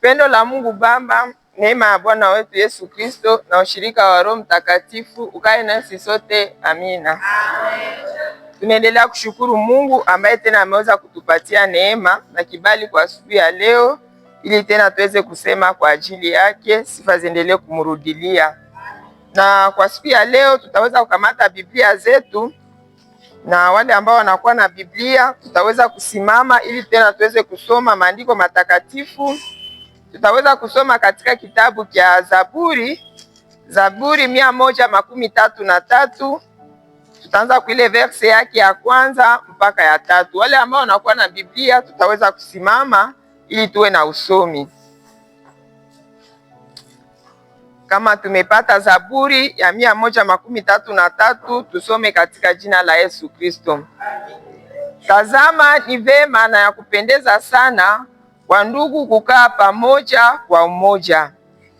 Pendo la Mungu Baba, neema ya Bwana wetu Yesu Kristo na ushirika wa Roho Mtakatifu ukae nasi sote. Amina. Amen. Tunaendelea kushukuru Mungu ambaye tena ameweza kutupatia neema na kibali kwa asubuhi ya leo, ili tena tuweze kusema kwa ajili yake, sifa ziendelee kumrudilia. Na kwa siku ya leo tutaweza kukamata Biblia zetu, na wale ambao wanakuwa na Biblia tutaweza kusimama ili tena tuweze kusoma maandiko matakatifu. Tutaweza kusoma katika kitabu cha Zaburi 133. Tutaanza kwa ile verse yake ya kwanza mpaka ya 3. Wale ambao wanakuwa na Biblia tutaweza kusimama ili tuwe na usomi. Kama tumepata Zaburi ya 133, tusome katika jina la Yesu Kristo. Tazama, ni vema na ya kupendeza sana kwa ndugu kukaa pamoja kwa umoja.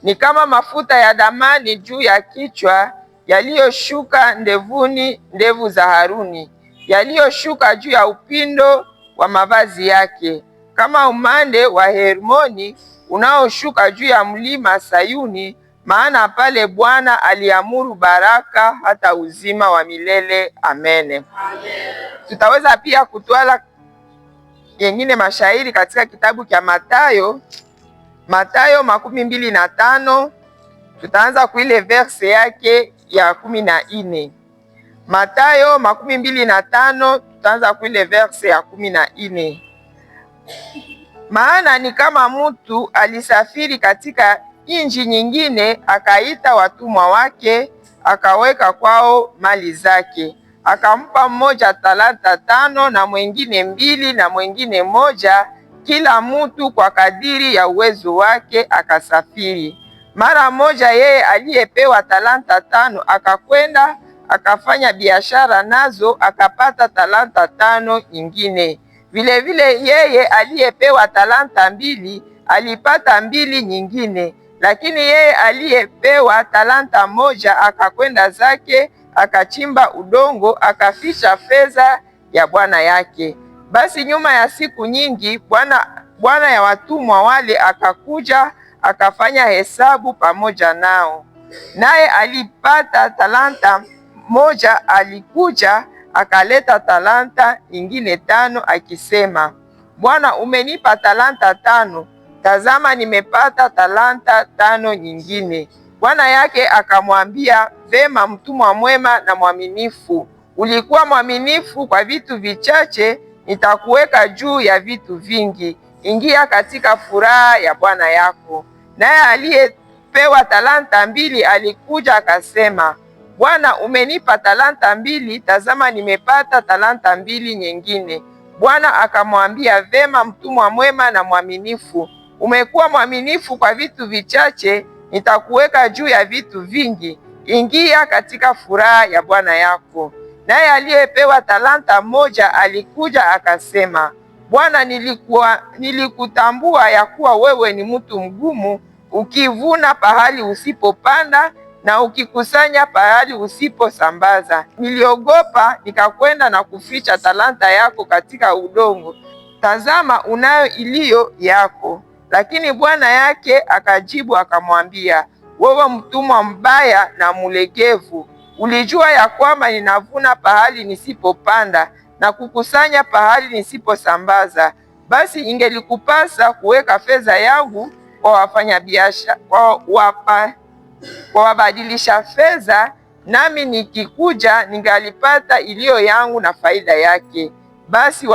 Ni kama mafuta ya damani juu ya kichwa, yaliyoshuka ndevu za Haruni, yaliyoshuka juu ya upindo wa mavazi yake, kama umande wa Hermoni unaoshuka juu ya mlima Sayuni, maana pale Bwana aliamuru baraka hata uzima wa milele. Amen. Amen. Tutaweza pia kutwala yengine mashairi katika kitabu cha Mathayo 25. Tutaanza kwa ile verse yake ya 14. Mathayo 25, tutaanza kwa ile verse ya 14. Maana ni kama mtu alisafiri katika nchi nyingine, akaita watumwa wake, akaweka kwao mali zake. Akampa mmoja talanta 5, na mwingine 2, na mwingine 1, kila mtu kwa kadiri ya uwezo wake, akasafiri. Mara moja yeye aliyepewa talanta 5 akakwenda akafanya biashara nazo, akapata talanta 5 nyingine. Vile yeye aliyepewa talanta 2 alipata 2 nyingine. Lakini yeye aliyepewa talanta 1 akakwenda zake, akachimba udongo, akaficha fedha ya bwana yake. Basi nyuma ya siku nyingi bwana ya watumwa wale akakuja, akafanya hesabu pamoja nao. Naye alipata talanta 1, alikuja akaleta talanta nyingine 5, akisema, Bwana, umenipa talanta 5, tazama nimepata talanta 5 nyingine. Bwana yake akamwambia, vema mtumwa mwema na mwaminifu, ulikuwa mwaminifu kwa vitu vichache, nitakuweka juu ya vitu vingi. Ingia katika furaha ya bwana yako. Naye aliyepewa talanta 2 alikuja akasema, Bwana, umenipa talanta 2, tazama nimepata talanta 2 nyingine. Bwana akamwambia, vema mtumwa mwema na mwaminifu, umekuwa mwaminifu kwa vitu vichache, nitakuweka juu ya vitu vingi. Ingia katika furaha ya bwana yako. Naye aliyepewa talanta 1 alikuja akasema, Bwana, nilikutambua ya kuwa wewe ni mtu mgumu, ukivuna pahali usipopanda na ukikusanya pahali usiposambaza. Niliogopa, nikakwenda na kuficha talanta yako katika udongo. Tazama, unayo iliyo yako. Lakini bwana yake akajibu akamwambia, wewe mtumwa mbaya na mlegevu, ulijua ya kwamba ninavuna pahali nisipopanda na kukusanya pahali nisiposambaza. Basi ingelikupasa kuweka fedha yangu kwa wafanyabiashara, kwa wabadilisha fedha, nami nikikuja ningalipata iliyo yangu na faida yake. Basi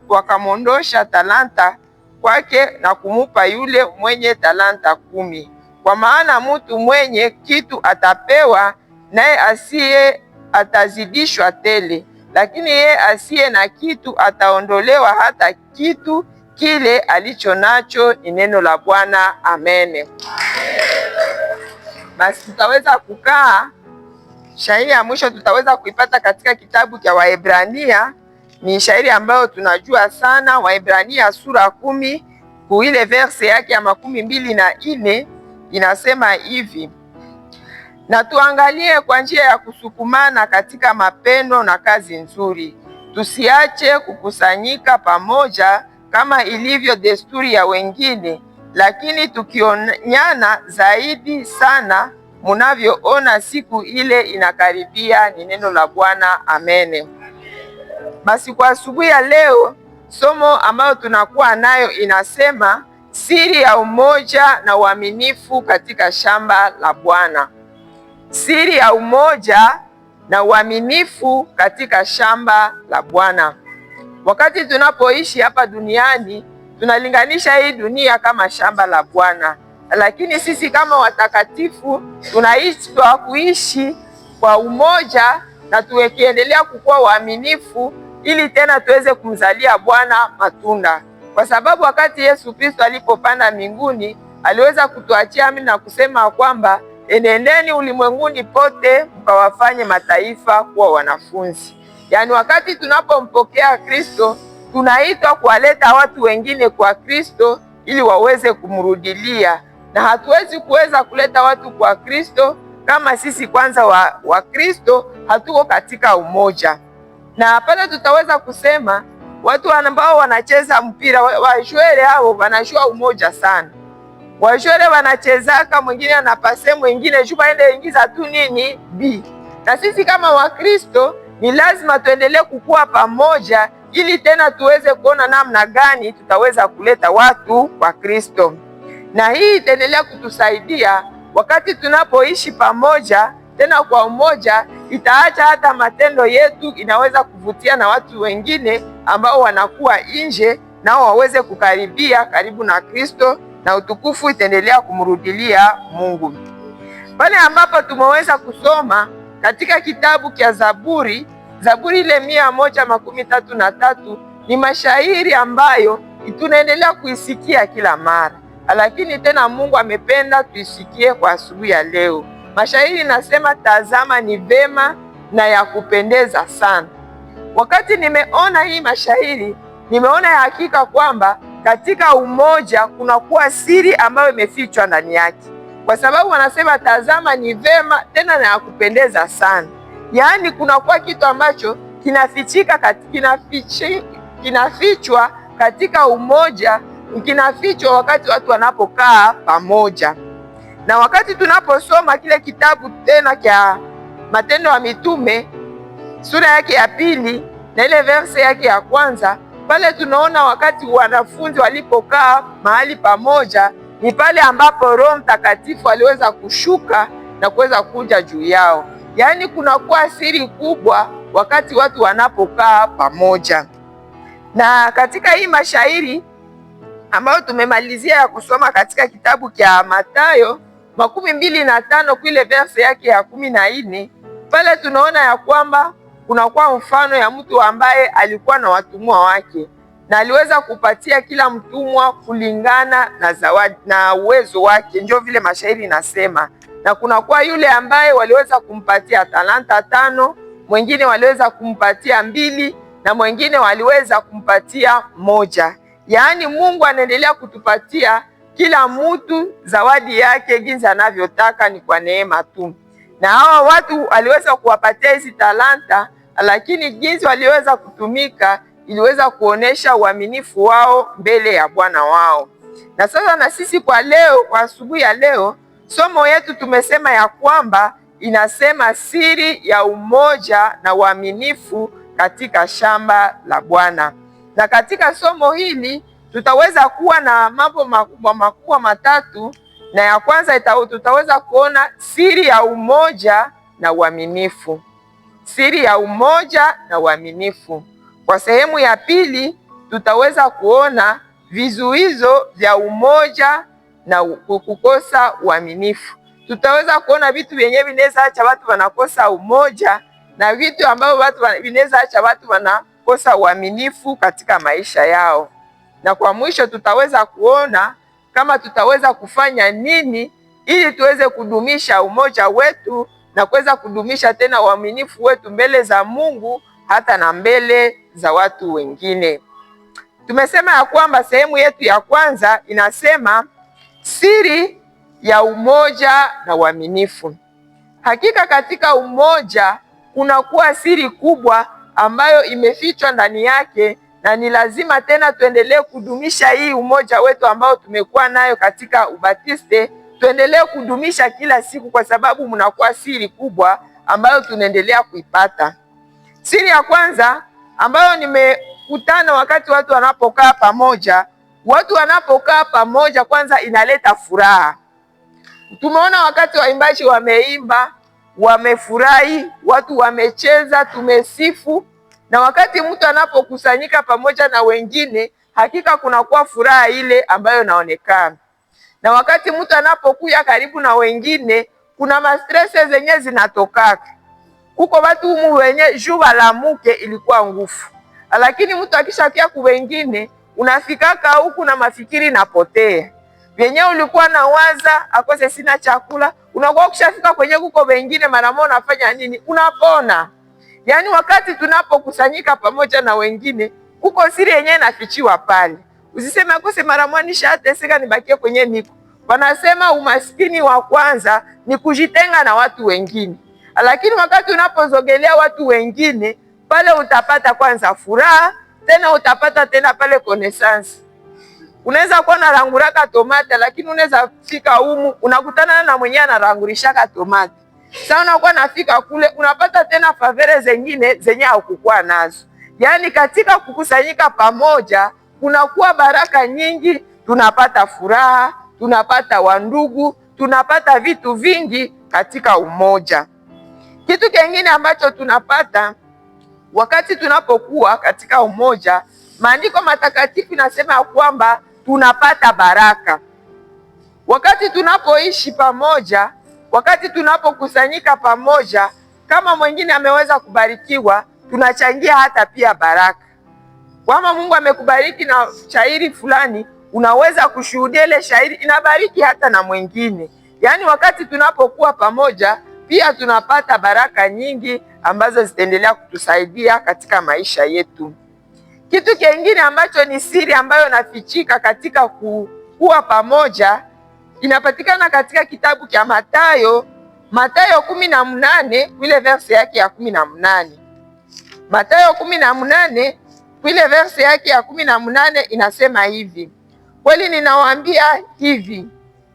wakamondosha talanta kwake na kumupa yule mwenye talanta 10. Kwa maana mtu mwenye kitu atapewa, naye asiye atazidishwa tele, lakini yeye asiye na kitu ataondolewa hata kitu kile alicho nacho. Ni neno la Bwana. Amen. Basi tutaweza kukaa. Shairi ya mwisho tutaweza kuipata katika kitabu cha Waebrania. Ni shairi ambayo tunajua sana. Waebrania sura 10 kuile verse yake ya 24 inasema hivi: na tuangalie kwa njia ya kusukumana katika mapendo na kazi nzuri, tusiache kukusanyika pamoja kama ilivyo desturi ya wengine, lakini tukionyana zaidi sana munavyoona siku ile inakaribia. Ni neno la Bwana. Amene. Basi kwa asubuhi ya leo somo ambayo tunakuwa nayo inasema siri ya umoja na uaminifu katika shamba la Bwana. Siri ya umoja na uaminifu katika shamba la Bwana. Wakati tunapoishi hapa duniani, tunalinganisha hii dunia kama shamba la Bwana, lakini sisi kama watakatifu tunaitwa kuishi kwa umoja na tukiendelea kukuwa waaminifu, ili tena tuweze kumzalia Bwana matunda, kwa sababu wakati Yesu Kristo alipopanda mbinguni aliweza kutuachia amri na kusema kwamba enendeni ulimwenguni pote mkawafanye mataifa kuwa wanafunzi. Yaani wakati tunapompokea Kristo tunaitwa kuwaleta watu wengine kwa Kristo ili waweze kumrudilia, na hatuwezi kuleta watu kwa Kristo kama sisi kwanza wa Kristo hatuko katika umoja. Na pale tutaweza kusema watu ambao wanacheza mpira washwele hao wanashua umoja sana. Washwele wanachezaka, mwingine anapase mwingine chupa ende ingiza tu nini B. Na sisi kama Wakristo ni lazima tuendelee kukua pamoja ili tena tuweze kuona namna gani tutaweza kuleta watu kwa Kristo. Na hii itaendelea kutusaidia wakati tunapoishi pamoja tena kwa umoja, itaacha hata matendo yetu inaweza kuvutia na watu wengine ambao wanakuwa nje, nao waweze kukaribia karibu na Kristo, na utukufu itaendelea kumrudilia Mungu. Pale ambapo tumeweza kusoma katika kitabu cha Zaburi ile 133 ni mashairi ambayo tunaendelea kuisikia kila mara, lakini tena Mungu amependa tuisikie kwa asubuhi ya leo. Mashairi nasema, tazama ni vema na ya kupendeza sana. Wakati nimeona hii mashairi, nimeona ya hakika kwamba katika umoja kunakuwa siri ambayo imefichwa ndani yake, kwa sababu wanasema tazama ni vema tena na ya kupendeza sana. Yaani kunakuwa kitu ambacho kinafichwa katika umoja, kinafichwa wakati watu wanapokaa pamoja. Na wakati tunaposoma kile kitabu tena cha Matendo ya Mitume sura yake ya 2 na ile verse yake ya 1, pale tunaona wakati wanafunzi walipokaa mahali pamoja, ni pale ambapo Roho Mtakatifu aliweza kushuka na kuweza kuja juu yao. Yaani kunakuwa siri kubwa wakati watu wanapokaa pamoja. Na katika hii mashairi ambayo tumemalizia ya kusoma katika kitabu cha Mathayo 25 kule verse yake ya 14, pale tunaona ya kwamba kunakuwa mfano ya mtu ambaye alikuwa na watumwa wake, na aliweza kupatia kila mtumwa kulingana na zawadi na uwezo wake, ndio vile mashairi inasema. Na kunakuwa yule ambaye waliweza kumpatia talanta 5, mwingine waliweza kumpatia 2, na mwingine waliweza kumpatia 1. Yaani Mungu anaendelea kutupatia kila mtu zawadi yake jinsi anavyotaka, ni kwa neema tu. Na hawa watu aliweza kuwapatia hizi talanta, lakini jinsi waliweza kutumika iliweza kuonesha uaminifu wao mbele ya Bwana wao. Na sasa na sisi kwa leo, kwa asubuhi ya leo, somo yetu tumesema ya kwamba inasema siri ya umoja na uaminifu katika shamba la Bwana. Na katika somo hili tutaweza kuwa na mambo makubwa matatu, na ya kwanza tutaweza kuona siri ya umoja na uaminifu. Siri ya umoja na uaminifu. Kwa sehemu ya pili tutaweza kuona vizuizo vya umoja na kukosa uaminifu. Tutaweza kuona vitu vyenye vinaweza acha watu wanakosa umoja na vitu ambavyo watu vinaweza acha watu wanakosa uaminifu katika maisha yao. Na kwa mwisho tutaweza kuona kama tutaweza kufanya nini ili tuweze kudumisha umoja wetu na kuweza kudumisha tena uaminifu wetu mbele za Mungu hata na mbele za watu wengine. Tumesema ya kwamba sehemu yetu ya kwanza inasema siri ya umoja na uaminifu. Hakika katika umoja kunakuwa siri kubwa ambayo imefichwa ndani yake, na ni lazima tena tuendelee kudumisha hii umoja wetu ambao tumekuwa nayo katika ubatiste, tuendelee kudumisha kila siku, kwa sababu mnakuwa siri kubwa ambayo tunaendelea kuipata. Siri ya kwanza ambayo nimekutana wakati watu wanapokaa pamoja, watu wanapokaa pamoja kwanza inaleta furaha. Tumeona wakati waimbaji wameimba, wamefurahi, watu wamecheza, tumesifu. Na wakati mtu anapokusanyika pamoja na wengine, hakika kunakuwa furaha ile ambayo inaonekana. Na wakati mtu anapokuja karibu na wengine, kuna mastrese zenye zinatokaka. Kuko watu humu wenye juba la muke ilikuwa ngufu, lakini mtu akishakia ku wengine, unafikaka huku na mafikiri napotea. Vyenye ulikuwa na waza akose sina chakula, unakuwa kushafika kwenye kuko wengine, mara moja unafanya nini? Unapona. Yani wakati tunapokusanyika pamoja na wengine, kuko siri yenyewe nafichiwa pale. Usiseme akose mara moja nishateseka nibakie kwenye niko. Wanasema umaskini wa kwanza ni kujitenga na watu wengine. Lakini wakati unapozogelea watu wengine, pale utapata kwanza furaha, tena utapata tena pale connaissance. Unaweza kuwa na ranguraka tomate, lakini unaweza fika humu unakutana na mwenye anarangurishaka tomate. Sasa unakuwa nafika kule unapata tena favere zengine zenye haukukuwa nazo. Yaani katika kukusanyika pamoja kunakuwa baraka nyingi, tunapata furaha, tunapata wandugu, tunapata vitu vingi katika umoja. Kitu kingine ambacho tunapata wakati tunapokuwa katika umoja, maandiko matakatifu nasema ya kwamba tunapata baraka. Wakati tunapoishi pamoja, wakati tunapokusanyika pamoja, kama mwingine ameweza kubarikiwa, tunachangia hata pia baraka. Kama Mungu amekubariki na shairi fulani, unaweza kushuhudia ile shairi inabariki hata na mwingine. Yaani wakati tunapokuwa pamoja, pia tunapata baraka nyingi ambazo zitaendelea kutusaidia katika maisha yetu. Kitu kingine ambacho ni siri ambayo nafichika katika kuwa pamoja, inapatikana katika kitabu cha Mathayo 18 ile verse yake ya 18. Mathayo 18 ile verse yake ya 18 inasema hivi: kweli ninawaambia hivi,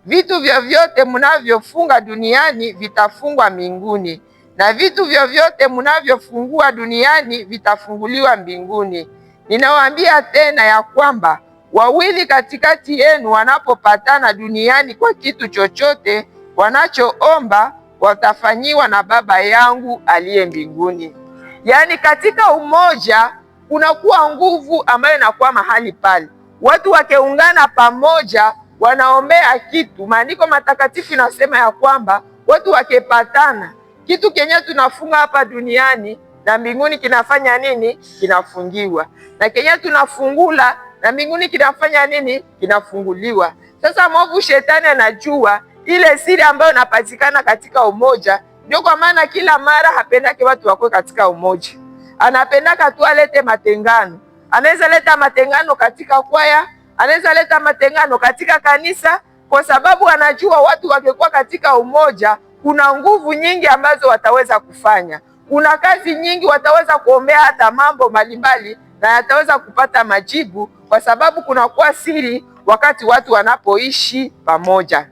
vitu vyovyote mnavyofunga duniani vitafungwa mbinguni, na vitu vyovyote mnavyofungua duniani vitafunguliwa mbinguni. Ninawaambia tena ya kwamba wawili katikati yenu wanapopatana duniani kwa kitu chochote wanachoomba, watafanyiwa na Baba yangu aliye mbinguni. Yaani katika umoja kunakuwa nguvu ambayo inakuwa mahali pale. Watu wakeungana pamoja wanaombea kitu. Maandiko matakatifu inasema ya kwamba watu wakepatana, kitu kenye tunafunga hapa duniani na mbinguni kinafanya nini? Kinafungiwa. Na kenye tunafungula na mbinguni kinafanya nini? Kinafunguliwa. Sasa mwovu shetani anajua ile siri ambayo inapatikana katika umoja. Ndio kwa maana kila mara hapendake watu wakwe katika umoja. Anapendaka tu alete matengano. Anaweza leta matengano katika kwaya, anaweza leta matengano katika kanisa, kwa sababu anajua watu wakikuwa katika umoja kuna nguvu nyingi ambazo wataweza kufanya. Kuna kazi nyingi wataweza kuombea hata mambo mbalimbali na yataweza kupata majibu, kwa sababu kunakuwa siri wakati watu wanapoishi pamoja.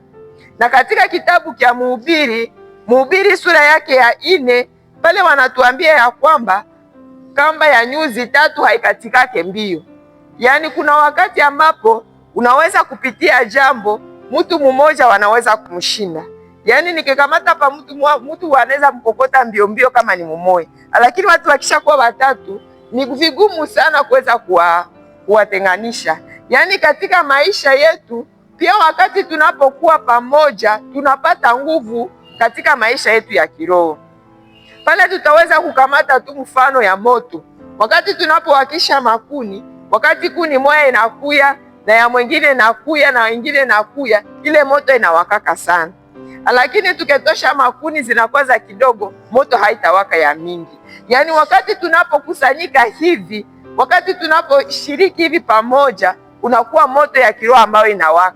Na katika kitabu cha Mhubiri sura yake ya 4 pale wanatuambia ya kwamba kamba ya nyuzi 3 haikatikake mbio. Yaani kuna wakati ambapo unaweza kupitia jambo mtu mmoja wanaweza kumshinda. Yaani nikikamata pa mtu anaweza mkokota mbio mbio kama ni mmoja. Lakini watu wakishakuwa watatu ni vigumu sana kuweza kuwatenganisha. Yaani katika maisha yetu pia wakati tunapokuwa pamoja tunapata nguvu katika maisha yetu ya kiroho. Pale tutaweza kukamata tu mfano ya moto. Wakati tunapowakisha makuni, wakati kuni moja inakuya na ya mwingine inakuya na wengine inakuya, ile moto inawakaka sana. Lakini tuketosha makuni zinakuwa za kidogo, moto haitawaka ya mingi. Yaani wakati tunapokusanyika hivi, wakati tunaposhiriki hivi pamoja, unakuwa moto ya kiroho ambayo inawaka.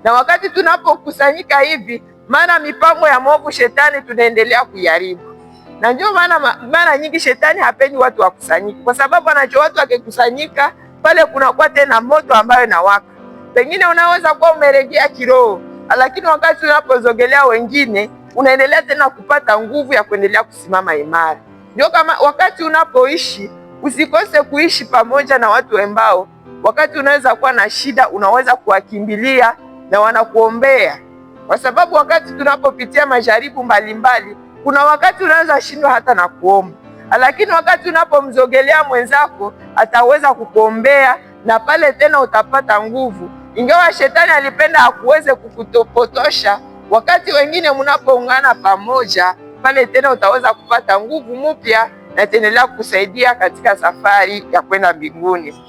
Na wakati tunapokusanyika hivi, maana mipango ya mwovu shetani tunaendelea kujaribu. Na ndio maana mara nyingi shetani hapendi watu wakusanyike, kwa sababu anajua watu wakikusanyika pale kunakuwa tena moto ambayo inawaka. Pengine unaweza kuwa umeregea kiroho, lakini wakati unapozogelea wengine unaendelea tena kupata nguvu ya kuendelea kusimama imara. Ndio kama wakati unapoishi, usikose kuishi pamoja na watu ambao wakati unaweza kuwa na shida unaweza kuwakimbilia na wanakuombea, kwa sababu wakati tunapopitia majaribu mbalimbali, kuna wakati unaweza shindwa hata na kuomba, lakini wakati unapomzogelea mwenzako ataweza kukuombea na pale tena utapata nguvu. Ingawa shetani alipenda akuweze kukutopotosha, wakati wengine mnapoungana pamoja, pale tena utaweza kupata nguvu mpya na itaendelea kukusaidia katika safari ya kwenda mbinguni.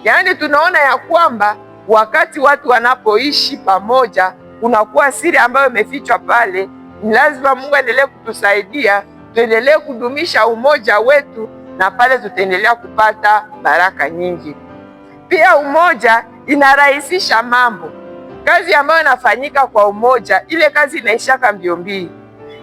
Yaani tunaona ya kwamba wakati watu wanapoishi pamoja kunakuwa siri ambayo imefichwa pale. Ni lazima Mungu aendelee kutusaidia tuendelee kudumisha umoja wetu, na pale tutaendelea kupata baraka nyingi. Pia umoja inarahisisha mambo. Kazi ambayo inafanyika kwa umoja, ile kazi inaishaka mbio mbio.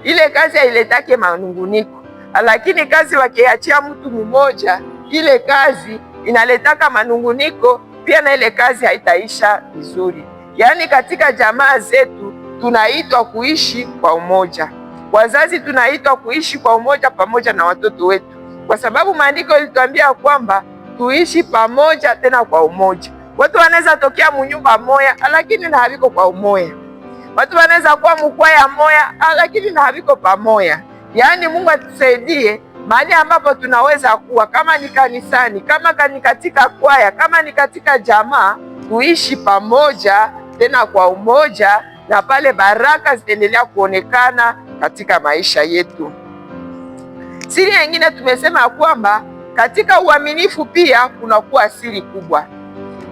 Ile kazi hailetake manunguniko, lakini kazi wakiachia mtu mmoja, ile kazi inaletaka manunguniko pia, na ile kazi haitaisha vizuri. Yaani katika jamaa zetu tunaitwa kuishi kwa umoja. Wazazi tunaitwa kuishi kwa umoja pamoja na watoto wetu, kwa sababu maandiko ilituambia kwamba tuishi pamoja tena kwa umoja. Watu wanaweza tokea munyumba moya lakini na haviko kwa umoja. Watu wanaweza kuwa mkwaya moya lakini na haviko pamoja. Yaani Mungu atusaidie mahali ambapo tunaweza kuwa, kama ni kanisani, kama ni katika kwaya, kama ni katika jamaa, tuishi pamoja tena kwa umoja, na pale baraka zitaendelea kuonekana katika maisha yetu. Siri nyingine tumesema kwamba katika uaminifu pia kunakuwa siri kubwa.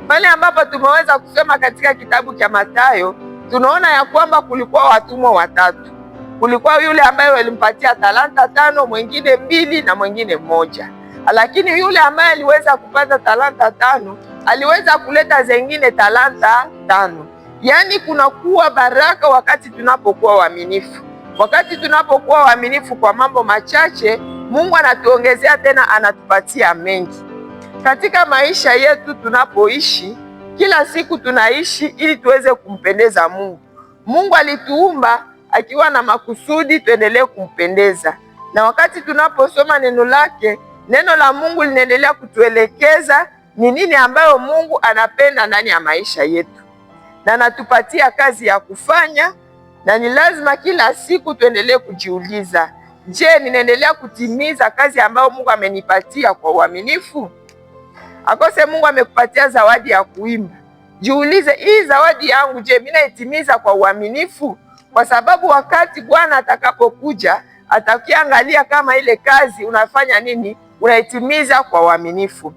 Pale ambapo tumeweza kusoma katika kitabu cha Mathayo, tunaona ya kwamba kulikuwa watumwa watatu. Kulikuwa yule ambaye walimpatia talanta 5, mwingine 2 na mwingine 1. Lakini yule ambaye aliweza kupata talanta 5 aliweza kuleta zingine talanta 5. Yaani kunakuwa baraka wakati tunapokuwa waaminifu. Wakati tunapokuwa waaminifu kwa mambo machache, Mungu anatuongezea tena, anatupatia mengi. Katika maisha yetu tunapoishi, kila siku tunaishi ili tuweze kumpendeza Mungu. Mungu alituumba akiwa na makusudi tuendelee kumpendeza. Na wakati tunaposoma neno lake, neno la Mungu linaendelea kutuelekeza ni nini ambayo Mungu anapenda ndani ya maisha yetu, na anatupatia kazi ya kufanya. Na ni lazima kila siku tuendelee kujiuliza, je, ninaendelea kutimiza kazi ambayo Mungu amenipatia kwa uaminifu? Akose Mungu amekupatia zawadi ya kuimba, jiulize, hii zawadi yangu, je, mimi naitimiza kwa uaminifu? Kwa sababu wakati Bwana atakapokuja atakiangalia kama ile kazi unafanya nini, unaitimiza kwa uaminifu.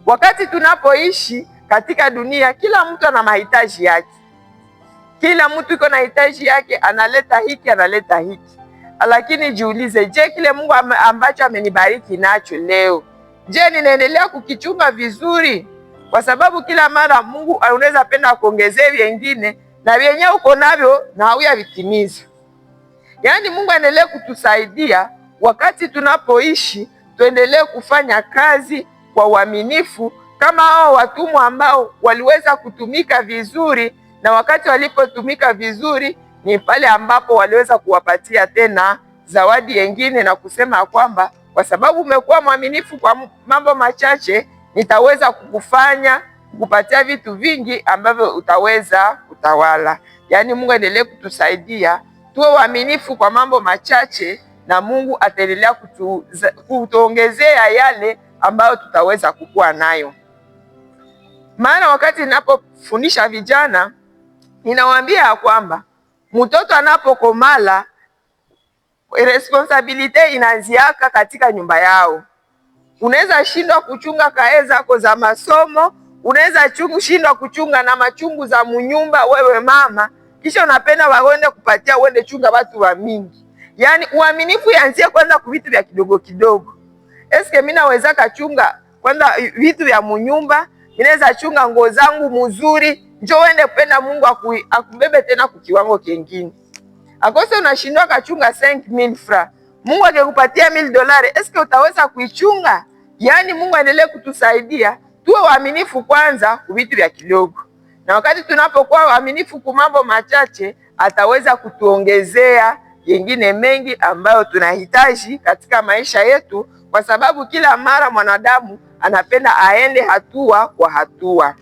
Wakati tunapoishi katika dunia, kila mtu ana mahitaji yake. Kila mtu iko na hitaji yake, analeta hiki, analeta hiki. Lakini jiulize, je, kile Mungu ambacho amenibariki nacho leo, je, ninaendelea kukichunga vizuri? Kwa sababu kila mara Mungu anaweza penda kuongezea vingine na vyenye uko navyo na hauyavitimiza. Yaani Mungu aendelee kutusaidia wakati tunapoishi, tuendelee kufanya kazi kwa uaminifu kama hao watumwa ambao waliweza kutumika vizuri, na wakati walipotumika vizuri ni pale ambapo waliweza kuwapatia tena zawadi nyingine na kusema kwamba kwa sababu umekuwa mwaminifu kwa mambo machache, nitaweza kukupatia vitu vingi ambavyo utaweza kutawala. Yaani Mungu aendelee kutusaidia tuwe waaminifu kwa mambo machache, na Mungu ataendelea kutuongezea yale ambayo tutaweza kukua nayo. Maana wakati ninapofundisha vijana, ninawaambia kwamba mtoto anapokomala, responsibility inaanziaka katika nyumba yao. Unaweza shindwa kuchunga kae zako za masomo, unaweza shindwa kuchunga na machungu za munyumba wewe mama, kisha unapenda waende kupatia uende chunga watu wa mingi. Yaani uaminifu yanzie kwanza kwa vitu vya kidogo kidogo. Eske mimi naweza kachunga kwanza vitu vya munyumba, inaweza chunga nguo zangu mzuri, njoo uende kupenda Mungu akubebe tena kwa kiwango kingine. Akose unashindwa kachunga 5000 francs. Mungu akikupatia $1000, eske utaweza kuichunga? Yaani Mungu aendelee kutusaidia tuwe waaminifu kwanza kwa vitu vya kidogo, na wakati tunapokuwa waaminifu kwa mambo machache ataweza kutuongezea yengine mengi ambayo tunahitaji katika maisha yetu, kwa sababu kila mara mwanadamu anapenda aende hatua kwa hatua.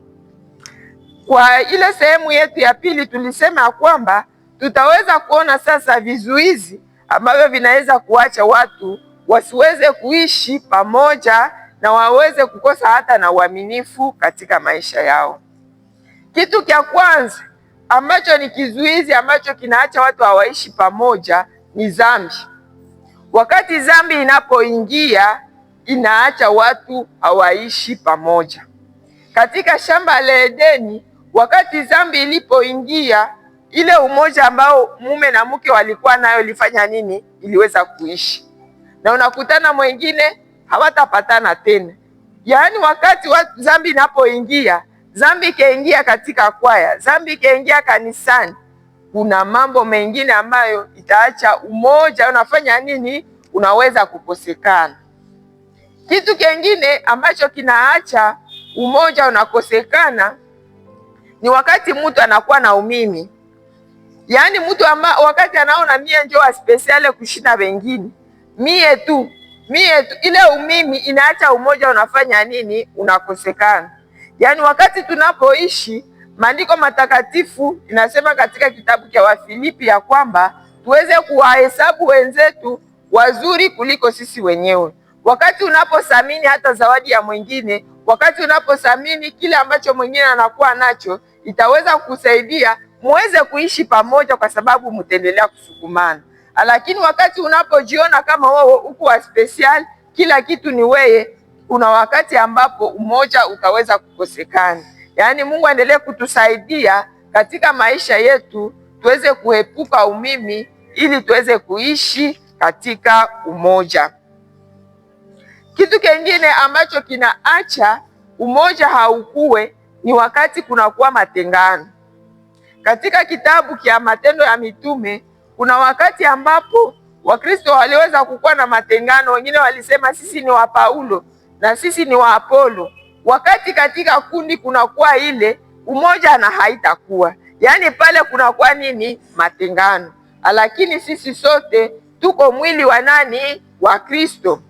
Kwa ile sehemu yetu ya pili tulisema kwamba tutaweza kuona sasa vizuizi ambavyo vinaweza kuacha watu wasiweze kuishi pamoja na waweze kukosa hata na uaminifu katika maisha yao. Kitu cha kwanza ambacho ni kizuizi ambacho kinaacha watu hawaishi pamoja ni dhambi. Wakati dhambi inapoingia inaacha watu hawaishi pamoja. Katika shamba la Edeni, wakati dhambi ilipoingia, ile umoja ambao mume na mke walikuwa nayo ilifanya nini? Iliweza kuishi, na unakutana mwingine hawatapatana tena. Yaani wakati dhambi inapoingia, dhambi ikaingia katika kwaya, dhambi ikaingia kanisani, kuna mambo mengine ambayo itaacha umoja unafanya nini? Unaweza kukosekana. Kitu kingine ambacho kinaacha umoja unakosekana ni wakati mtu anakuwa na umimi. Yaani mtu wakati anaona mie ndio special kushinda wengine, mie tu, ile umimi inaacha umoja unafanya nini? Unakosekana. Yaani wakati tunapoishi, maandiko matakatifu inasema katika kitabu cha Wafilipi ya kwamba tuweze kuwahesabu wenzetu wazuri kuliko sisi wenyewe. Wakati unapothamini hata zawadi ya mwingine, wakati unapothamini kile ambacho mwingine anakuwa nacho, itaweza kusaidia muweze kuishi pamoja, kwa sababu mtaendelea kusukumana. Lakini wakati unapojiona kama wewe uko wa special, kila kitu ni wewe, kuna wakati ambapo umoja utaweza kukosekana. Yaani Mungu aendelee kutusaidia katika maisha yetu tuweze kuepuka umimi ili tuweze kuishi katika umoja. Kitu kingine ambacho kinaacha umoja haukue ni wakati kunakuwa matengano. Katika kitabu cha Matendo ya Mitume kuna wakati ambapo Wakristo waliweza kukuwa na matengano. Wengine walisema sisi ni wa Paulo na sisi ni wa Apolo. Wakati katika kundi kunakuwa ile umoja na haitakuwa, yaani pale kunakuwa nini? Matengano. Lakini sisi sote tuko mwili wa nani? Wa Kristo.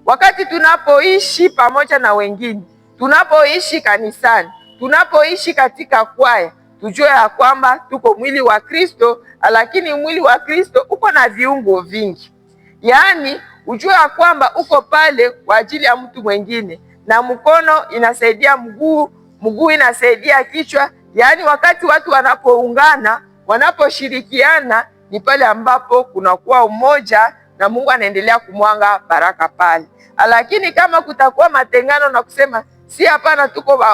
Wakati tunapoishi pamoja na wengine, tunapoishi kanisani, tunapoishi katika kwaya, tujue ya kwamba tuko mwili wa Kristo, lakini mwili wa Kristo uko na viungo vingi. Yaani ujue ya kwamba uko pale kwa ajili ya mtu mwingine, na mkono inasaidia mguu, mguu inasaidia kichwa. Yaani wakati watu wanapoungana, wanaposhirikiana, ni pale ambapo kunakuwa umoja na Mungu anaendelea kumwanga baraka pale. Lakini kama kutakuwa matengano na kusema si hapana, tuko wa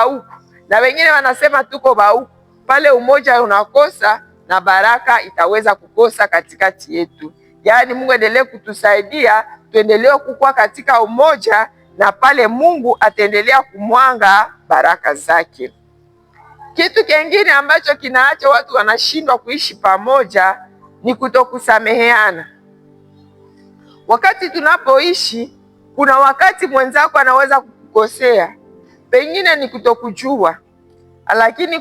huku na wengine wanasema tuko wa huku, pale umoja unakosa na baraka itaweza kukosa katikati yetu. Yaani Mungu endelee kutusaidia tuendelee kukua katika umoja, na pale Mungu ataendelea kumwanga baraka zake. Kitu kingine ambacho kinaacha watu wanashindwa kuishi pamoja ni kutokusameheana. Wakati tunapoishi, kuna wakati mwenzako anaweza kukukosea, pengine ni kutokujua, lakini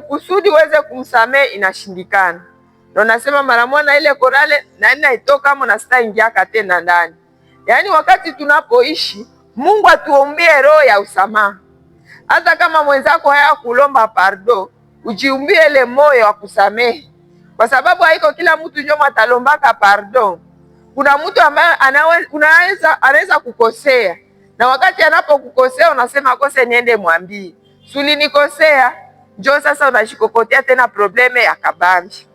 kusudi uweze kumsamehe inashindikana. Na nasema mara moja ile korale na inaitoka kama na sitaingiaka tena ndani. Yaani wakati tunapoishi, Mungu atuombie roho ya usamaha. Hata kama mwenzako haya kulomba pardon, ujiumbie ile moyo wa kusamehe, kwa sababu haiko kila mtu ndio atalombaka pardon. Kuna mtu ambaye anaweza kukosea, na wakati anapokukosea unasema kose niende mwambie suli nikosea, njoo sasa unashikokotea tena probleme ya kabambi.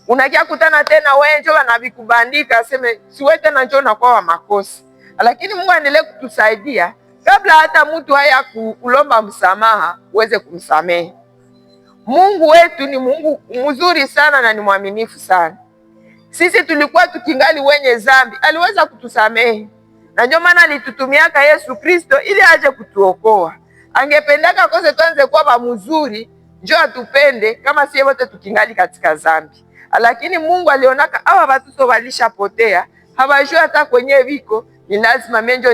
Unakia kutana tena wewe njoo anavikubandika aseme siwe tena njoo na kwa makosa. Lakini Mungu aendelee kutusaidia kabla hata mtu haya kulomba msamaha uweze kumsamehe. Mungu wetu ni Mungu mzuri sana na ni mwaminifu sana. Sisi tulikuwa tukingali wenye dhambi, aliweza kutusamehe. Na ndio maana alitutumiaka Yesu Kristo ili aje kutuokoa. Angependaka kose tuanze kuwa mzuri, njoo atupende kama sisi wote tukingali katika dhambi. lakini Mungu alionaka hawa watoto walishapotea, hawajui hata kwenye viko, ni lazima menjo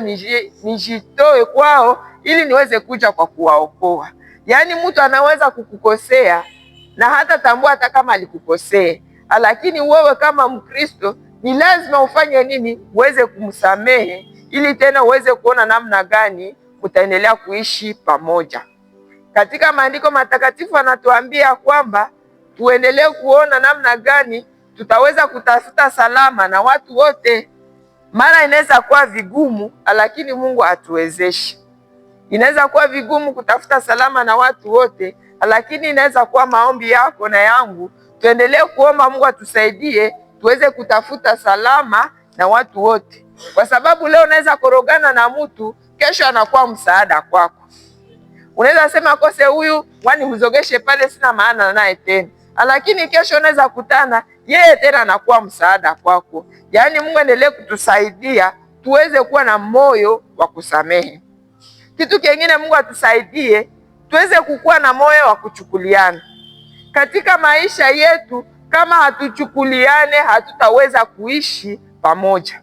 nijitoe kwao ili niweze kuja kwa kuwaokoa. Yaani mtu anaweza kukukosea na hata tambua hata kama alikukosea, lakini wewe kama Mkristo ni lazima ufanye nini? Uweze kumsamehe ili tena uweze kuona namna gani mtaendelea kuishi pamoja. Katika maandiko matakatifu anatuambia kwamba tuendelee kuona namna gani tutaweza kutafuta salama na watu wote. Mara inaweza kuwa vigumu, lakini Mungu atuwezeshe. Inaweza kuwa vigumu kutafuta salama na watu wote, lakini inaweza kuwa maombi yako na yangu, tuendelee kuomba Mungu atusaidie tuweze kutafuta salama na watu wote, kwa sababu leo unaweza korogana na mtu, kesho anakuwa msaada kwako. Unaweza sema kose huyu wani mzogeshe pale, sina maana naye tena, lakini kesho unaweza kutana yeye tena anakuwa msaada kwako. Yaani Mungu endelee kutusaidia tuweze kuwa na moyo wa kusamehe. Kitu kingine Mungu atusaidie tuweze kukuwa na moyo wa kuchukuliana katika maisha yetu. Kama hatuchukuliane, hatutaweza kuishi pamoja.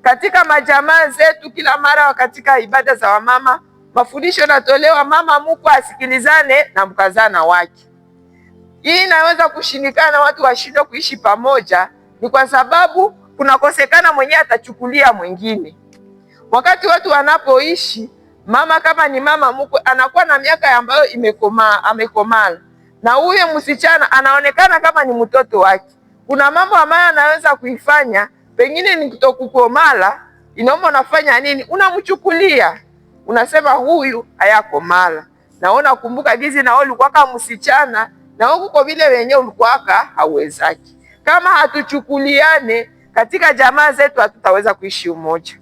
Katika majamaa zetu, kila mara katika ibada za wamama, mafundisho yanatolewa, mama mkwe asikilizane na mkazana wake. Hii inaweza kushindikana, watu washindwe kuishi pamoja, ni kwa sababu kunakosekana mwenyewe atachukulia mwingine. Wakati watu wanapoishi, mama kama ni mama mkwe anakuwa na miaka ambayo amekomala, na huyo msichana anaonekana kama ni mtoto wake. Kuna mambo ambayo anaweza kuifanya, pengine ni kutokukomala, inaomba unafanya nini? Unamchukulia, unasema huyu hayakomala. Na unakumbuka gizi na wewe ulikuwa kama msichana, na huko vile wenyewe ulikuwa hauwezaki. Kama hatuchukuliane katika jamaa zetu, hatutaweza kuishi umoja.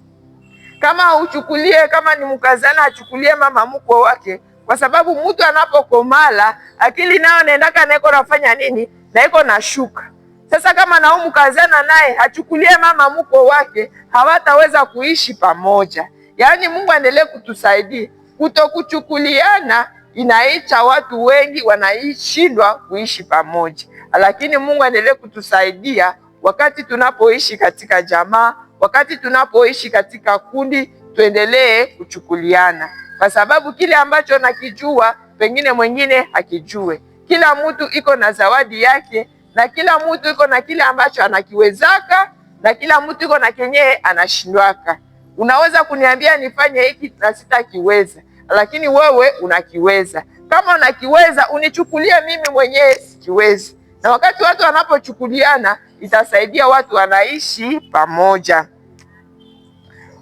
Kama uchukulie, kama ni mkazana achukulie mama mkwe wake, kwa sababu mtu anapokomala akili nayo naendaka naiko nafanya nini? Naiko nashuka. Sasa kama na mkazana naye achukulie mama mkwe wake, hawataweza kuishi pamoja. Yaani Mungu aendelee kutusaidia. Kutokuchukuliana inaicha watu wengi wanaishindwa kuishi pamoja, lakini Mungu aendelee kutusaidia wakati tunapoishi katika jamaa, wakati tunapoishi katika kundi, tuendelee kuchukuliana, kwa sababu kile ambacho nakijua pengine mwingine hakijue. Kila mtu iko na zawadi yake, na kila mtu iko na kile ambacho anakiwezaka, na kila mtu iko na kenye anashindwaka. Unaweza kuniambia nifanye hiki na sitakiweza, lakini wewe unakiweza. Kama unakiweza, unichukulie mimi mwenyewe sikiwezi. Na wakati watu wanapochukuliana, itasaidia watu wanaishi pamoja.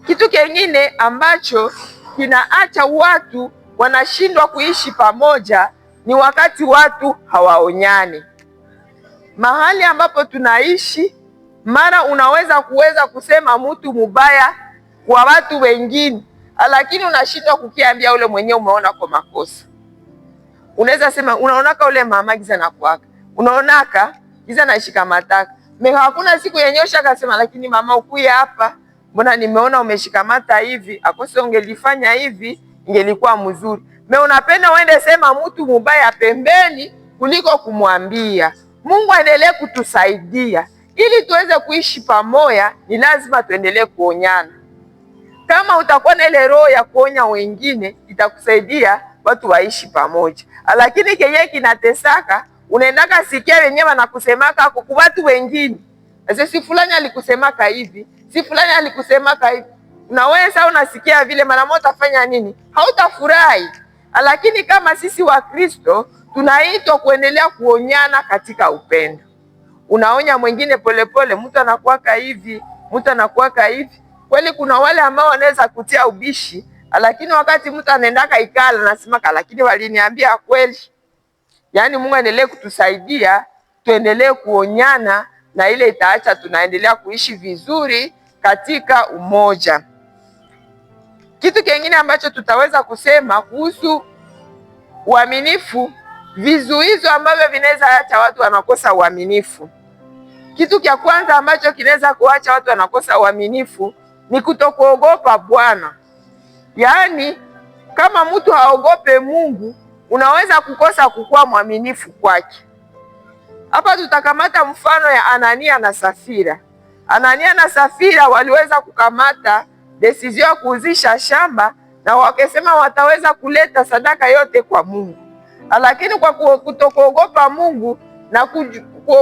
Kitu kingine ambacho kinaacha watu wanashindwa kuishi pamoja ni wakati watu hawaonyani. Mahali ambapo tunaishi, mara unaweza kusema mtu mubaya kwa watu wengine, lakini unashindwa kukiambia ule mwenyewe umeona kwa makosa. Unaweza sema unaonaka ule mama giza na kwaka, unaonaka giza na shikamataka. Hakuna siku yenyosha akasema lakini mama ukuye hapa, mbona nimeona umeshikamata hivi, akose ungelifanya hivi ingelikuwa mzuri. Unapenda uende sema mtu mubaya pembeni kuliko kumwambia. Mungu aendelee kutusaidia ili tuweze kuishi pamoja. Ni lazima tuendelee kuonyana. Kama utakuwa na ile roho ya kuonya wengine, itakusaidia watu waishi pamoja. Lakini kenye kinatesaka, unaendaka sikia wenyewe wanakusemaka kwa watu wengine. Sasa si fulani alikusemaka hivi, si fulani alikusemaka hivi. Unaweza unasikia vile, mara moja utafanya nini? Hautafurahi. Lakini kama sisi wa Kristo tunaitwa kuendelea kuonyana katika upendo. Unaonya mwingine polepole, mtu anakuwaka hivi, mtu anakuwaka hivi. Kweli kuna wale ambao wanaweza kutia ubishi, lakini wakati mtu anaendaka ikala nasimaka, lakini waliniambia kweli. Yaani Mungu aendelee kutusaidia, tuendelee kuonyana, na ile itaacha tunaendelea kuishi vizuri katika umoja. Kitu kingine ambacho tutaweza kusema kuhusu uaminifu, vizuizo ambavyo vinaweza acha watu wanakosa uaminifu. Kitu cha kwanza ambacho kinaweza kuacha watu wanakosa uaminifu ni kutokuogopa Bwana. Yaani kama mtu haogope Mungu, unaweza kukosa kukuwa mwaminifu kwake. Hapa tutakamata mfano ya Anania na Safira. Anania na Safira waliweza kukamata decision ya kuuzisha shamba na wakasema wataweza kuleta sadaka yote kwa Mungu, lakini kwa kutokuogopa Mungu na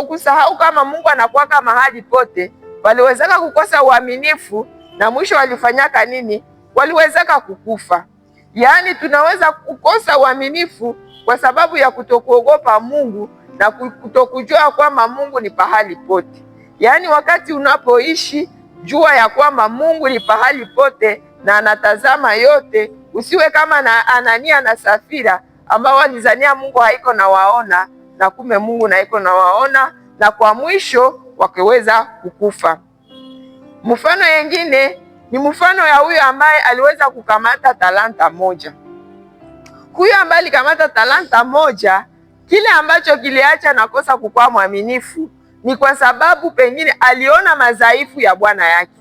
kusahau kama Mungu anakuwa mahali pote, waliwezeka kukosa uaminifu na mwisho walifanyaka nini? Waliwezeka kukufa. Yaani tunaweza kukosa uaminifu kwa sababu ya kutokuogopa Mungu na kutokujua kwamba Mungu ni pahali pote. Yaani wakati unapoishi, jua ya kwamba Mungu ni pahali pote na anatazama yote. Usiwe kama na Anania na Safira ambao walizania Mungu haiko na waona, na kume Mungu na iko na waona, na kwa mwisho wakaweza kukufa. Mfano yengine ni mfano ya huyo ambaye aliweza kukamata talanta moja. Huyo ambaye alikamata talanta moja, kile ambacho kiliacha nakosa kukuwa mwaminifu ni kwa sababu pengine aliona madhaifu ya bwana yake.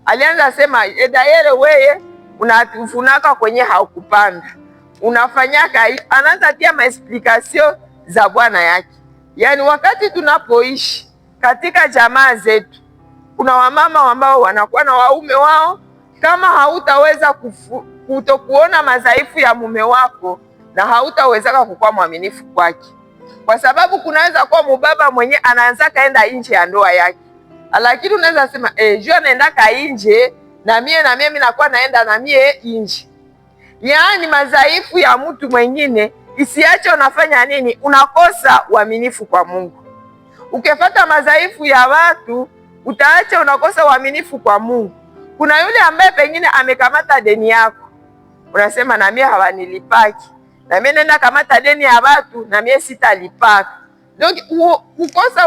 Alianza sema edayere, weye unafunaka kwenye haukupanda, unafanyaka. Anaanza tia maexplication za bwana yake. Yaani wakati tunapoishi katika jamaa zetu, kuna wamama ambao wanakuwa na waume wao. Kama hautaweza kutokuona madhaifu ya mume wako, na hautawezeka kukuwa mwaminifu kwake, kwa sababu kunaweza kuwa mubaba mwenye anaanza kaenda nje ya ndoa yake, lakini unaweza sema jua anaenda ka nje na mie mimi nakuwa naenda na mie nje. Yaani madhaifu ya mtu mwingine isiache unafanya nini? Unakosa uaminifu kwa Mungu. Ukifuata madhaifu ya watu, utaacha unakosa uaminifu kwa Mungu. Kuna yule ambaye pengine amekamata deni yako, unasema na mie hawanilipaki, na mie nenda kamata deni ya watu na mie sitalipaka. Donc kukosa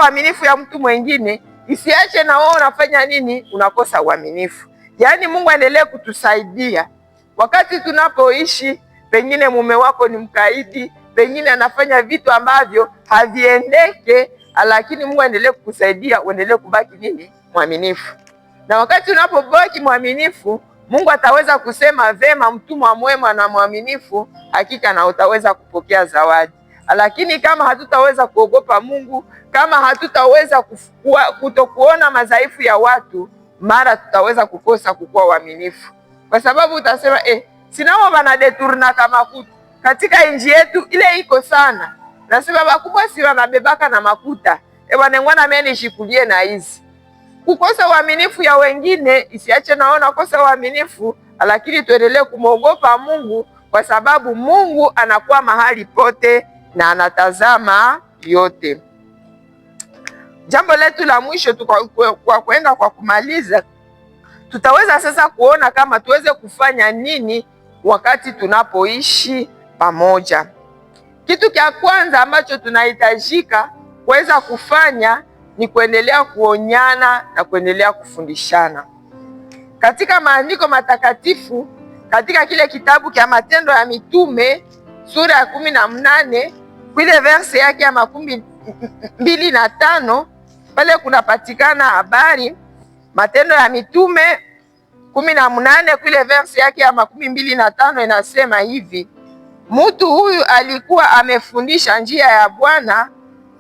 uaminifu ya mtu mwingine isiache na wewe unafanya nini? Unakosa uaminifu. Yaani Mungu aendelee kutusaidia wakati tunapoishi. Pengine mume wako ni mkaidi, pengine anafanya vitu ambavyo haviendeke, lakini Mungu aendelee kukusaidia uendelee kubaki nini? Mwaminifu. Na wakati unapobaki mwaminifu, Mungu ataweza kusema vema, mtumwa mwema na mwaminifu, hakika na utaweza kupokea zawadi. Lakini kama hatutaweza kuogopa Mungu, kama hatutaweza kutokuona madhaifu ya watu, mara tutaweza kukosa kukuwa waaminifu, kwa sababu utasema sinao bana deturna kama makuta katika inji yetu ile iko sana. Nasema bakubwa si wanabebaka na makuta wanengwana mimi nishikulie na hizi. Kukosa uaminifu ya wengine isiache naona kosa uaminifu, lakini tuendelee kumwogopa Mungu, kwa sababu Mungu anakuwa mahali pote na anatazama yote. Jambo letu la mwisho kwa kwenda kwa kumaliza, tutaweza sasa kuona kama tuweze kufanya nini wakati tunapoishi pamoja. Kitu cha kwanza ambacho tunahitajika kuweza kufanya ni kuendelea kuonyana na kuendelea kufundishana. Katika maandiko matakatifu, katika kile kitabu cha Matendo ya Mitume sura ya 18 kule verse yake ya 25, pale kunapatikana habari. Matendo ya Mitume 18 kule verse yake ya 25 inasema hivi: mtu huyu alikuwa amefundisha njia ya Bwana,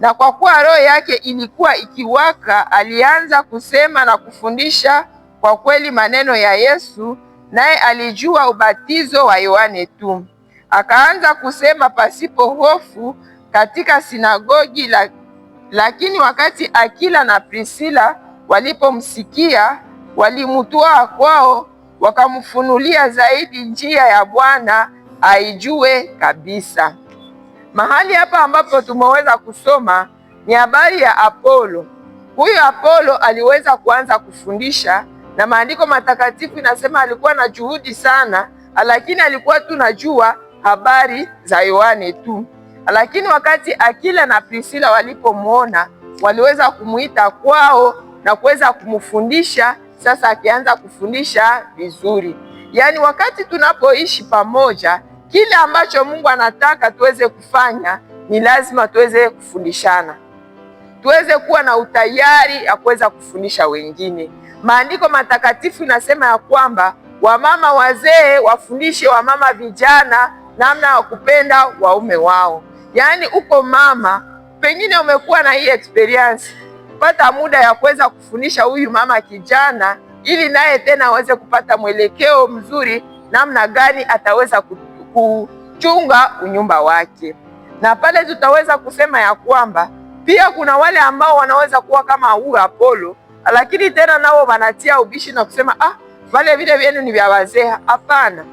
na kwa kuwa roho yake ilikuwa ikiwaka, alianza kusema na kufundisha kwa kweli maneno ya Yesu, naye alijua ubatizo wa Yohane tu. Akaanza kusema pasipo hofu katika sinagogi lakini wakati Akila na Priscilla walipomsikia, walimtoa kwao, wakamfunulia zaidi njia ya Bwana aijue kabisa. Mahali hapa ambapo tumeweza kusoma ni habari ya Apolo. Huyu Apolo aliweza kuanza kufundisha, na maandiko matakatifu inasema alikuwa na juhudi sana, lakini alikuwa tunajua habari za Yohane tu. Lakini wakati Akila na Priscilla walipomwona, waliweza kumuita kwao na kuweza kumfundisha. Sasa akianza kufundisha vizuri. Yaani wakati tunapoishi pamoja, kile ambacho Mungu anataka tuweze kufanya ni lazima tuweze kufundishana, tuweze kuwa na utayari ya kuweza kufundisha wengine. Maandiko matakatifu inasema ya kwamba wamama wazee wafundishe wamama vijana namna ya kupenda waume wao. Yaani uko mama, pengine umekuwa na hii experience, pata muda ya kuweza kufundisha huyu mama kijana, ili naye tena aweze kupata mwelekeo mzuri namna gani ataweza kuchunga unyumba wake. Na pale tutaweza kusema ya kwamba pia kuna wale ambao wanaweza kuwa kama huyu Apolo, lakini tena nao wanatia ubishi na kusema vale vile vyenu ni vya wazee. Hapana,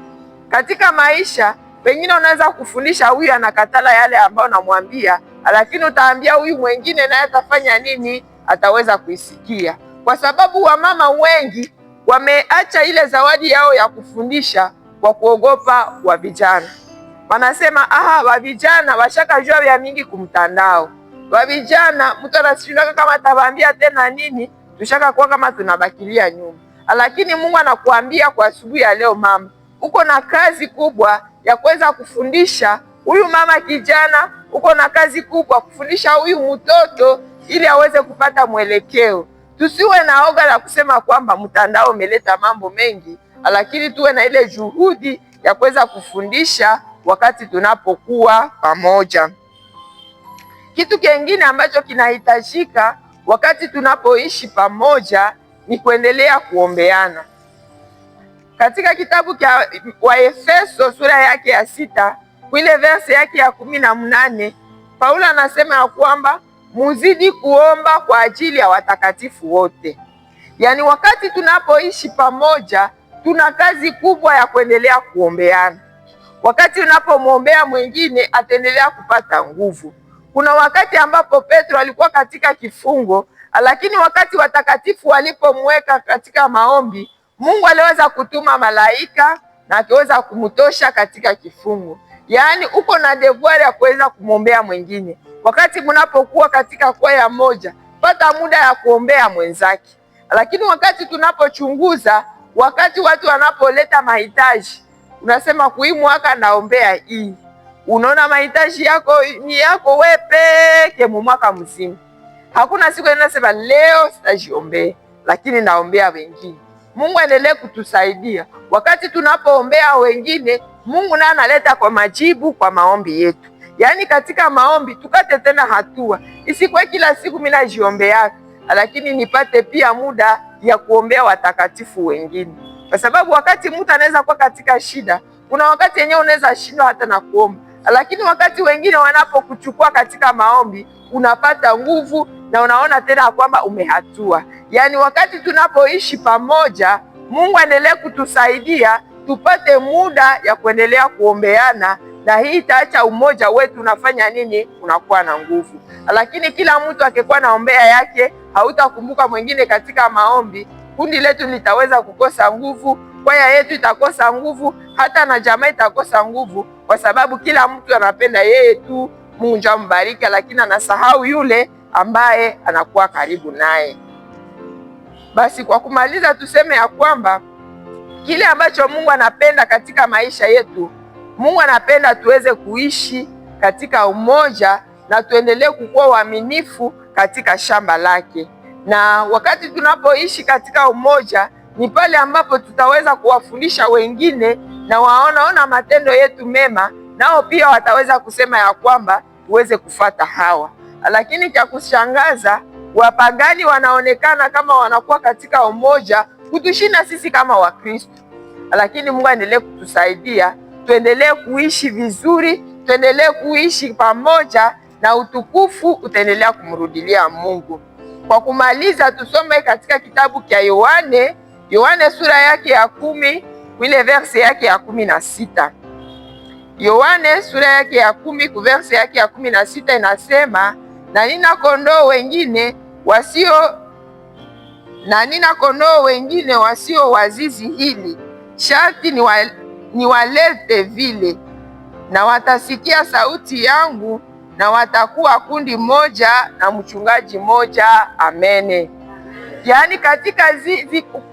katika maisha pengine unaweza kufundisha, huyu anakatala yale ambayo namwambia, lakini utaambia huyu mwingine, naye atafanya nini? Ataweza kuisikia. Kwa sababu wamama wengi wameacha ile zawadi yao ya kufundisha kwa kuogopa wa vijana. Wanasema wa vijana washakajua vya mingi kumtandao, wa vijana mtu anashindaka kama atawaambia tena nini, tushaka kuwa kama tunabakilia nyuma. Lakini Mungu anakuambia kwa asubuhi ya leo, mama, uko na kazi kubwa ya kuweza kufundisha huyu mama kijana, uko na kazi kubwa kufundisha huyu mtoto ili aweze kupata mwelekeo. Tusiwe na oga la kusema kwamba mtandao umeleta mambo mengi, lakini tuwe na ile juhudi ya kuweza kufundisha wakati tunapokuwa pamoja. Kitu kingine ambacho kinahitajika wakati tunapoishi pamoja ni kuendelea kuombeana. Katika kitabu cha Waefeso sura yake ya 6 ile verse yake ya 18, Paulo anasema ya kwamba muzidi kuomba kwa ajili ya watakatifu wote. Yaani wakati tunapoishi pamoja tuna kazi kubwa ya kuendelea kuombeana. Wakati unapomwombea mwingine ataendelea kupata nguvu. Kuna wakati ambapo Petro alikuwa katika kifungo, lakini wakati watakatifu walipomweka katika maombi, Mungu aliweza kutuma malaika na akiweza kumtosha katika kifungo. Yaani uko na devoir ya kuweza kumwombea mwingine. Wakati mnapokuwa katika kwaya moja, pata muda ya kuombea mwenzake. Lakini wakati tunapochunguza, wakati watu wanapoleta mahitaji, unasema hii mwaka naombea hii. Unaona mahitaji yako ni yako wewe peke mwaka mzima. Hakuna siku inasema leo sitajiombea, lakini naombea wengine. Mungu aendelee kutusaidia. Wakati tunapoombea wengine, Mungu naye analeta kwa majibu kwa maombi yetu. Yaani katika maombi tukate tena hatua. Isikuwe kila siku mimi najiombea, lakini nipate pia muda ya kuombea watakatifu wengine. Kwa sababu wakati mtu anaweza kuwa katika shida, kuna wakati yenyewe unaweza shindwa hata na kuomba. Lakini wakati wengine wanapokuchukua katika maombi, unapata nguvu na unaona tena kwamba umehatua. Yaani wakati tunapoishi pamoja, Mungu aendelee kutusaidia tupate muda ya kuendelea kuombeana, na hii itaacha umoja wetu unafanya nini? Unakuwa na nguvu. Lakini kila mtu akikuwa naombea yake, hautakumbuka mwingine katika maombi, kundi letu litaweza kukosa nguvu, kwaya yetu itakosa nguvu, hata na jamaa itakosa nguvu, kwa sababu kila mtu anapenda yeye tu Mungu ambariki, lakini anasahau yule ambaye anakuwa karibu naye. Basi kwa kumaliza, tuseme ya kwamba kile ambacho Mungu anapenda katika maisha yetu, Mungu anapenda tuweze kuishi katika umoja na tuendelee kukuwa waaminifu katika shamba lake. Na wakati tunapoishi katika umoja, ni pale ambapo tutaweza kuwafundisha wengine na waona matendo yetu mema, nao pia wataweza kusema ya kwamba tuweze kufata hawa. Lakini cha kushangaza, wapagani wanaonekana kama wanakuwa katika umoja kutushinda sisi kama Wakristo. Lakini Mungu aendelee kutusaidia, tuendelee kuishi vizuri, tuendelee kuishi pamoja na utukufu utaendelea kumrudilia Mungu. Kwa kumaliza, tusome katika kitabu cha Yohane sura yake ya 10 ile verse yake ya 16. Yohane sura yake ya 10 verse yake ya 16 inasema, na nina kondoo wengine wasio wazizi hili, sharti niwalete vile, na watasikia sauti yangu, na watakuwa kundi moja na mchungaji moja. Amene. Yaani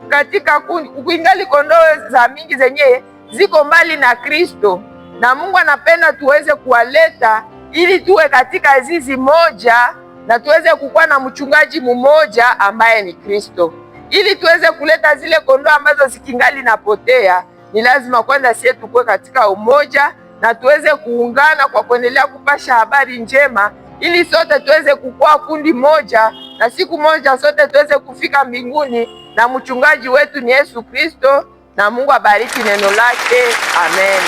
katika kuingali kondoo za mingi zenye ziko mbali na Kristo, na Mungu anapenda tuweze kuwaleta ili tuwe katika zizi moja na tuweze kukuwa na mchungaji mmoja ambaye ni Kristo. Ili tuweze kuleta zile kondoo ambazo zikingali napotea, ni lazima kwanza sisi tukue katika umoja na tuweze kuungana kwa kuendelea kupasha habari njema, ili sote tuweze kukua kundi moja, na siku moja sote tuweze kufika mbinguni, na mchungaji wetu ni Yesu Kristo. Na Mungu abariki neno lake. Amen.